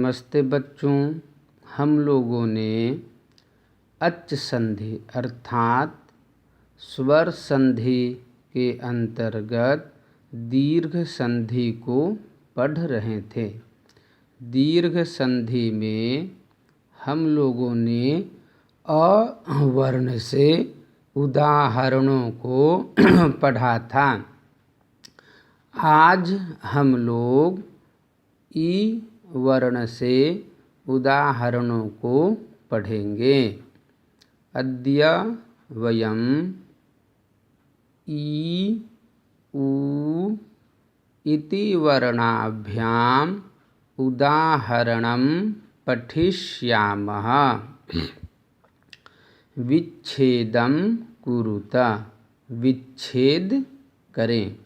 नमस्ते बच्चों। हम लोगों ने अच संधि अर्थात स्वर संधि के अंतर्गत दीर्घ संधि को पढ़ रहे थे। दीर्घ संधि में हम लोगों ने अ वर्ण से उदाहरणों को पढ़ा था। आज हम लोग ई वर्ण से उदाहरणों को पढ़ेंगे। अद्य वयम् ई उ इति वर्णाभ्याम् उदाहरणं पठिष्यामः। विच्छेदं कुरुत, विच्छेद करें।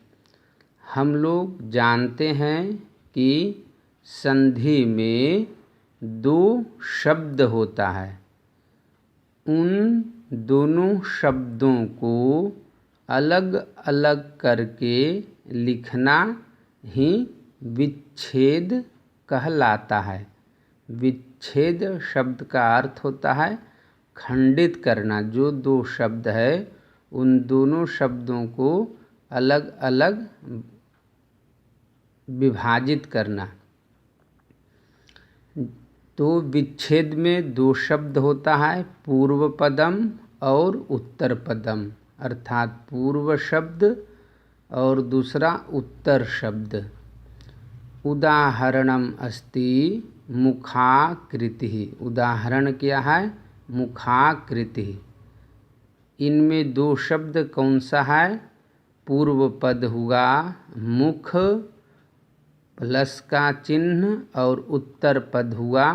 हम लोग जानते हैं कि संधि में दो शब्द होता है। उन दोनों शब्दों को अलग अलग करके लिखना ही विच्छेद कहलाता है। विच्छेद शब्द का अर्थ होता है खंडित करना। जो दो शब्द है उन दोनों शब्दों को अलग अलग विभाजित करना। तो विच्छेद में दो शब्द होता है, पूर्व पदम और उत्तर पदम, अर्थात पूर्व शब्द और दूसरा उत्तर शब्द। उदाहरणम अस्ति मुखाकृति। उदाहरण क्या है? मुखाकृति। इनमें दो शब्द कौन सा है? पूर्व पद हुआ मुख प्लस का चिन्ह और उत्तर पद हुआ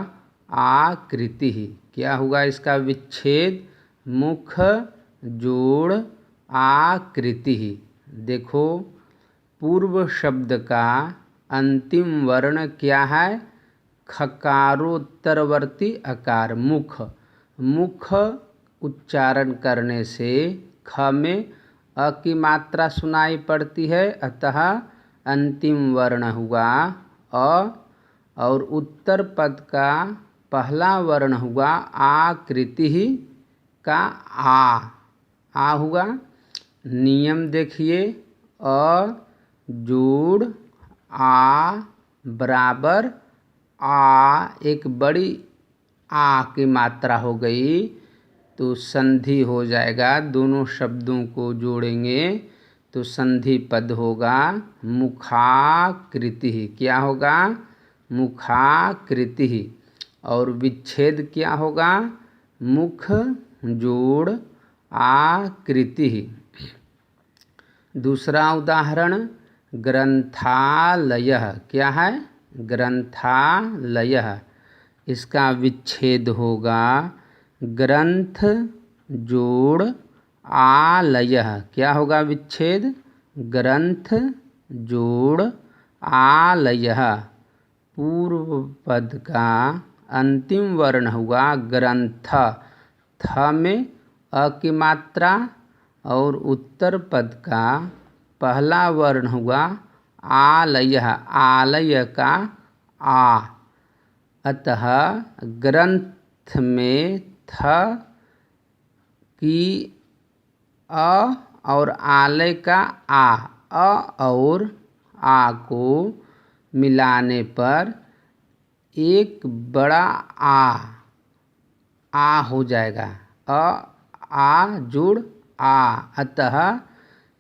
आकृति। क्या हुआ इसका विच्छेद? मुख जोड़ आकृति। देखो पूर्व शब्द का अंतिम वर्ण क्या है? खकारोत्तरवर्ती अकार मुख। मुख उच्चारण करने से ख में अ की मात्रा सुनाई पड़ती है, अतः अंतिम वर्ण हुआ अ, और उत्तर पद का पहला वर्ण हुआ आकृति का आ हुआ। नियम देखिए, अ जोड़ आ बराबर आ, एक बड़ी आ की मात्रा हो गई तो संधि हो जाएगा। दोनों शब्दों को जोड़ेंगे तो संधि पद होगा मुखाकृति। क्या होगा? मुखाकृति। और विच्छेद क्या होगा? मुख जोड़ आकृति। दूसरा उदाहरण ग्रंथालय। क्या है? ग्रंथालय। इसका विच्छेद होगा ग्रंथ जोड़ आलय। क्या होगा विच्छेद? ग्रंथ जोड़ आलय। पूर्व पद का अंतिम वर्ण हुआ ग्रंथ, थ में अ की मात्रा, और उत्तर पद का पहला वर्ण हुआ आलय, आलय का आ, अतः ग्रंथ में थ की अ और आलय का अ और आ को मिलाने पर एक बड़ा आ हो जाएगा। आ जोड़ आ, अतः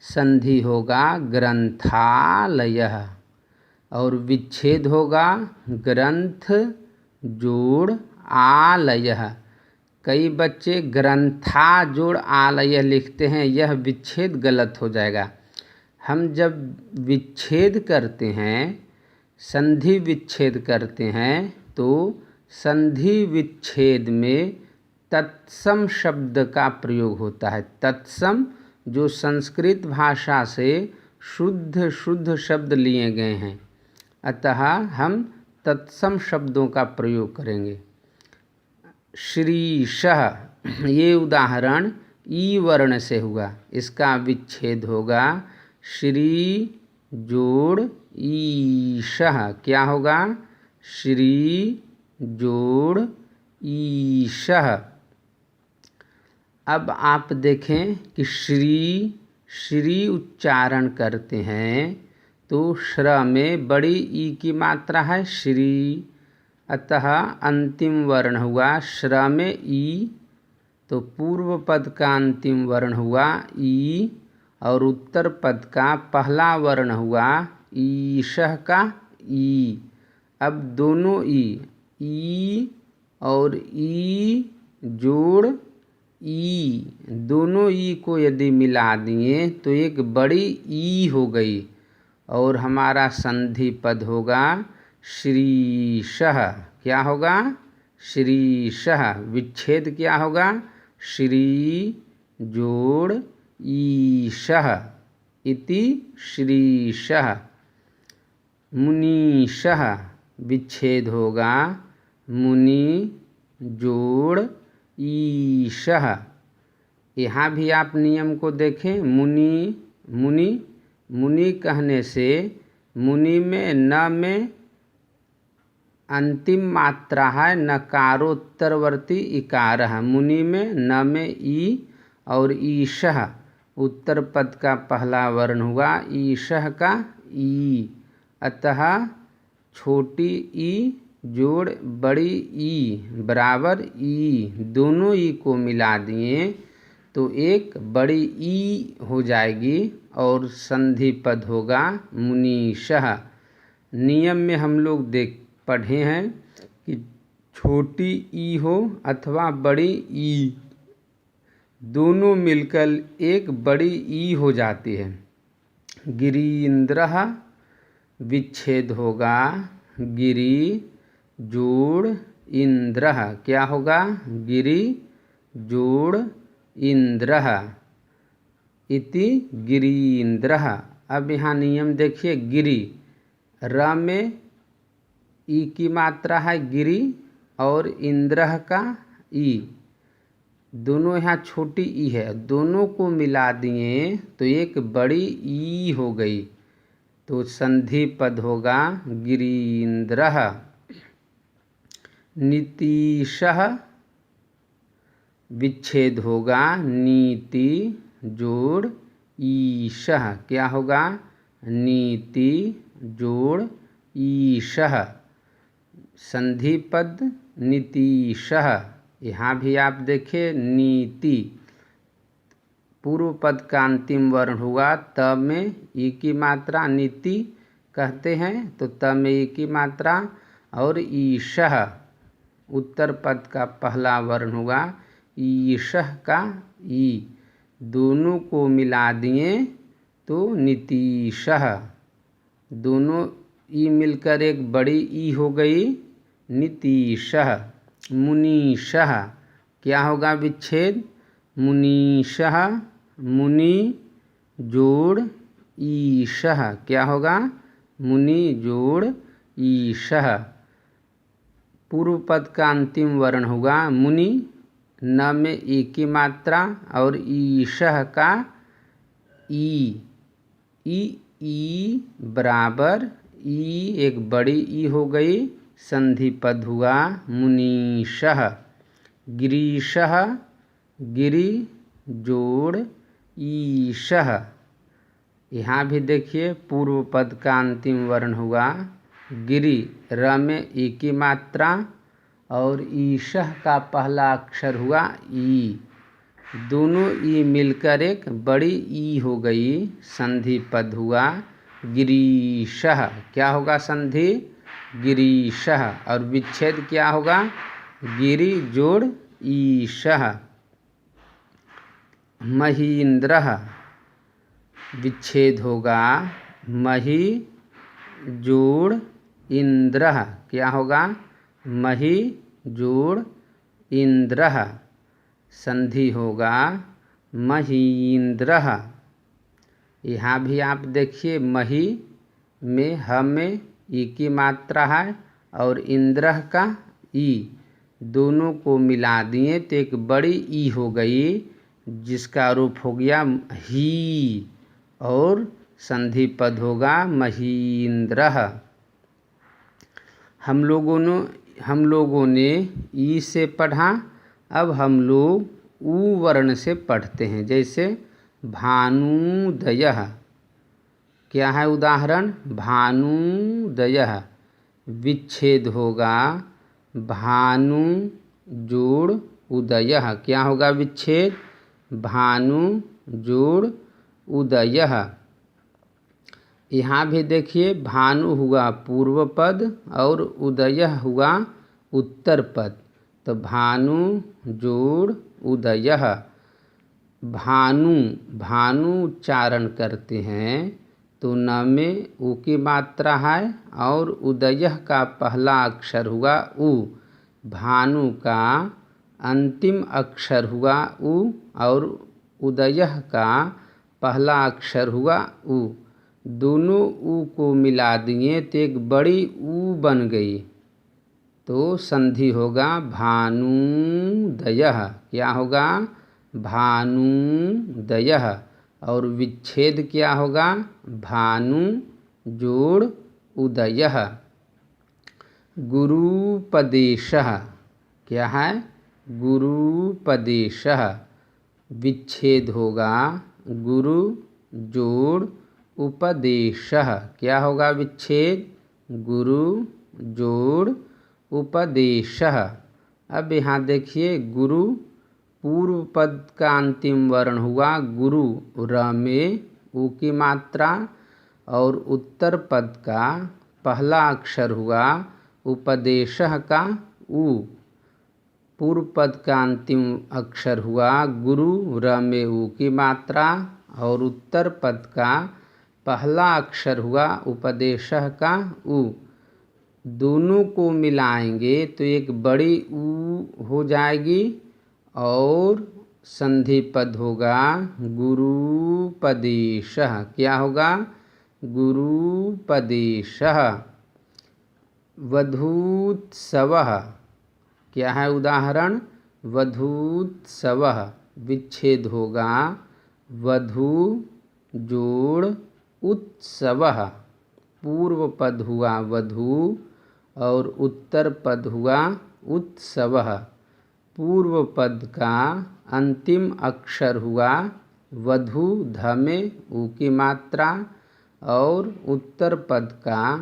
संधि होगा ग्रंथालय। और विच्छेद होगा ग्रंथ जोड़ आलय। कई बच्चे ग्रंथा जोड़ आलय लिखते हैं, यह विच्छेद गलत हो जाएगा। हम जब विच्छेद करते हैं, संधि विच्छेद करते हैं, तो संधि विच्छेद में तत्सम शब्द का प्रयोग होता है। तत्सम जो संस्कृत भाषा से शुद्ध शब्द लिए गए हैं, अतः हम तत्सम शब्दों का प्रयोग करेंगे। श्रीशः, ये उदाहरण ई वर्ण से हुआ। इसका विच्छेद होगा श्री जोड़ ईशः। क्या होगा? श्री जोड़ ईशः। अब आप देखें कि श्री उच्चारण करते हैं तो श्र में बड़ी ई की मात्रा है श्री, अतः अंतिम वर्ण हुआ श्र में ई, तो पूर्व पद का अंतिम वर्ण हुआ ई और उत्तर पद का पहला वर्ण हुआ ईशः का ई। अब दोनों ई और ई जोड़ ई, दोनों ई को यदि मिला दिए तो एक बड़ी ई हो गई और हमारा संधि पद होगा श्रीशः। क्या होगा? श्रीशः। विच्छेद क्या होगा? श्री जोड़ ईशः इति श्रीशः। मुनीशः विच्छेद होगा मुनि जोड़ ईशः। यहाँ भी आप नियम को देखें, मुनि कहने से मुनि में न में अंतिम मात्रा है नकारोत्तरवर्ती इकार है। मुनि में न में ई और ईशः उत्तर पद का पहला वर्ण हुआ ईशः का ई, अतः छोटी ई जोड़ बड़ी ई बराबर ई, दोनों ई को मिला दिए तो एक बड़ी ई हो जाएगी और संधि पद होगा मुनीशः। नियम में हम लोग पढ़े हैं कि छोटी ई हो अथवा बड़ी ई, दोनों मिलकर एक बड़ी ई हो जाती है। गिरीन्द्रः विच्छेद होगा गिरी जोड़ इंद्रः। क्या होगा? गिरी जोड़ इंद्रः इति गिरीन्द्रः। अब यहाँ नियम देखिए, गिरी र में ई की मात्रा है गिरी और इंद्रः का ई, दोनों यहाँ छोटी ई है, दोनों को मिला दिए तो एक बड़ी ई हो गई, तो संधि पद होगा गिरीन्द्रः। नीतीशः विच्छेद होगा नीति जोड़ ईशः। क्या होगा? नीति जोड़ ईशः, संधि पद नीतीशः। यहाँ भी आप देखें नीति पूर्व पद का अंतिम वर्ण हुआ त में ई की मात्रा, नीति कहते हैं तो त में ई की मात्रा, और ईशः उत्तर पद का पहला वर्ण हुआ ईशः का ई, दोनों को मिला दिए तो नीतीशः, दोनों ई मिलकर एक बड़ी ई हो गई नीतीशः। मुनीशः क्या होगा? विच्छेद मुनीशः मुनि जोड़ ईशः। क्या होगा? मुनि जोड़ ईशः। पूर्व पद का अंतिम वर्ण होगा मुनि, न में ई की मात्रा और ईशः का ई, ई बराबर ई एक बड़ी ई हो गई, संधि पद हुआ मुनीशः। गिरीशः गिरी जोड़ ईशः। यहाँ भी देखिए पूर्व पद का अंतिम वर्ण हुआ गिरी, र में ई की मात्रा और ईशः का पहला अक्षर हुआ ई, दोनों ई मिलकर एक बड़ी ई हो गई, संधि पद हुआ गिरीशः। क्या होगा संधि? गिरीशः। और विच्छेद क्या होगा? गिरी जोड़ ईशः। महीन्द्रः विच्छेद होगा मही जोड़ इंद्रः। क्या होगा? मही जोड़ इंद्रः, संधि होगा महीन्द्रः। यहाँ भी आप देखिए मही में ह में ई की मात्रा है और इंद्रः का ई, दोनों को मिला दिए तो एक बड़ी ई हो गई, जिसका रूप हो गया ही और संधि पद होगा महीन्द्रः। हम लोगों ने हम लोगों ने ई से पढ़ा, अब हम लोग ऊ वर्ण से पढ़ते हैं। जैसे भानुदयः, क्या है उदाहरण? भानुदयः। विच्छेद होगा भानु जोड़ उदयः, क्या होगा विच्छेद? भानु जोड़ उदयः। यहाँ भी देखिए भानु हुआ पूर्व पद और उदयः हुआ उत्तर पद, तो भानु जोड़ उदयः। भानु, भानु उच्चारण करते हैं तो न में ऊ की मात्रा है और उदयः का पहला अक्षर हुआ ऊ। भानु का अंतिम अक्षर हुआ ऊ और उदयः का पहला अक्षर हुआ ऊ। दोनों ऊ को मिला दिए तो एक बड़ी ऊ बन गई, तो संधि होगा भानुदयः। क्या होगा? भानुदयः। और विच्छेद क्या होगा? भानु जोड़ उदयः। गुरुपदेशः, क्या है? गुरुपदेशः। विच्छेद होगा गुरु जोड़ उपदेशः, क्या होगा विच्छेद? गुरु जोड़ उपदेशः। अब यहाँ देखिए गुरु पूर्व पद का अंतिम वर्ण हुआ गुरु, र में ऊ की मात्रा, और उत्तर पद का पहला अक्षर हुआ उपदेशः का ऊ। पूर्व पद का अंतिम अक्षर हुआ गुरु, र में ऊ की मात्रा, और उत्तर पद का पहला अक्षर हुआ उपदेशः का ऊ। दोनों को मिलाएंगे तो एक बड़ी ऊ हो जाएगी और संधि पद होगा गुरुपदेशः। क्या होगा? गुरुपदेशः। वधूत्सवः, क्या है उदाहरण? वधूत्सवः। विच्छेद होगा वधू जोड़ उत्सवः। पूर्व पद हुआ वधू और उत्तर पद हुआ उत्सवः। पूर्व पद का अंतिम अक्षर हुआ वधू, ध में ऊ की मात्रा, और उत्तर पद का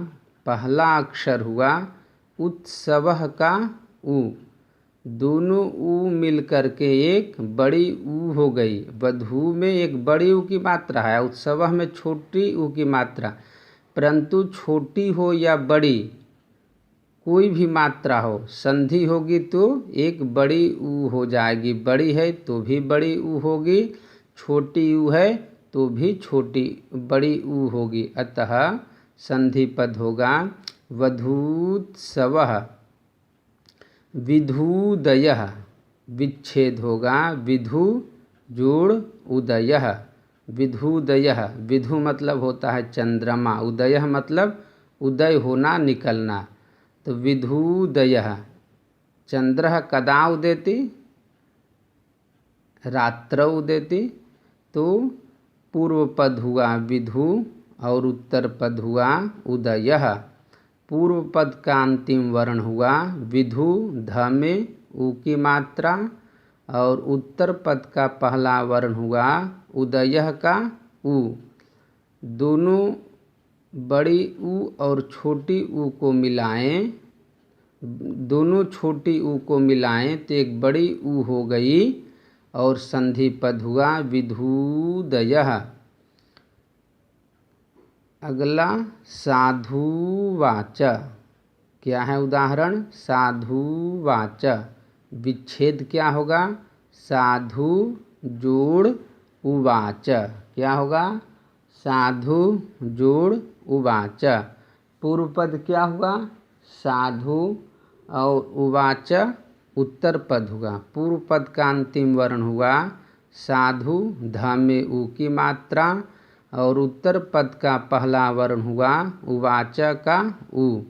पहला अक्षर हुआ उत्सवः का ऊ। दोनों ऊ मिलकर के एक बड़ी ऊ हो गई। वधू में एक बड़ी ऊ की मात्रा है, उत्सवः में छोटी ऊ की मात्रा, परंतु छोटी हो या बड़ी कोई भी मात्रा हो, संधि होगी तो एक बड़ी ऊ हो जाएगी। बड़ी है तो भी बड़ी ऊ होगी, छोटी ऊ है तो भी छोटी बड़ी ऊ होगी। अतः संधि पद होगा वधूत्सवः। विधूदयः। विच्छेद होगा विधु जोड़ उदयः। विधूदयः। विधु मतलब होता है चंद्रमा, उदयः मतलब उदय होना, निकलना। तो विधूदयः। चंद्रः कदा उदेति? रात्रौ उदेति। तो पूर्व पद हुआ विधु और उत्तर पद हुआ उदयः। पूर्व पद का अंतिम वर्ण हुआ विधु, ध में ऊ की मात्रा, और उत्तर पद का पहला वर्ण हुआ उदयः का ऊ। दोनों बड़ी ऊ और छोटी ऊ को मिलाएं, दोनों छोटी ऊ को मिलाएं तो एक बड़ी ऊ हो गई और संधि पद हुआ विधूदयः। अगला साधुवाच। क्या है उदाहरण? साधुवाच। विच्छेद क्या होगा? साधु जोड़ उवाच। क्या होगा? साधु जोड़ उवाच। पूर्व पद क्या हुआ? साधु, और उवाच उत्तर पद हुआ। पूर्व पद का अंतिम वर्ण हुआ साधु, ध में ऊ की मात्रा, और उत्तर पद का पहला वर्ण हुआ उवाच का ऊ।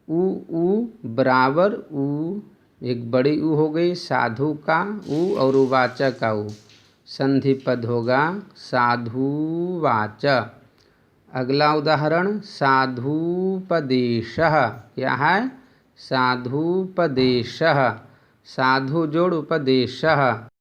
ऊ बराबर ऊ, एक बड़ी ऊ हो गई, साधु का ऊ और उवाच का ऊ। संधि पद होगा साधुवाच। अगला उदाहरण साधुपदेशः। क्या है? साधुपदेशः, साधु जोड़ उपदेशः।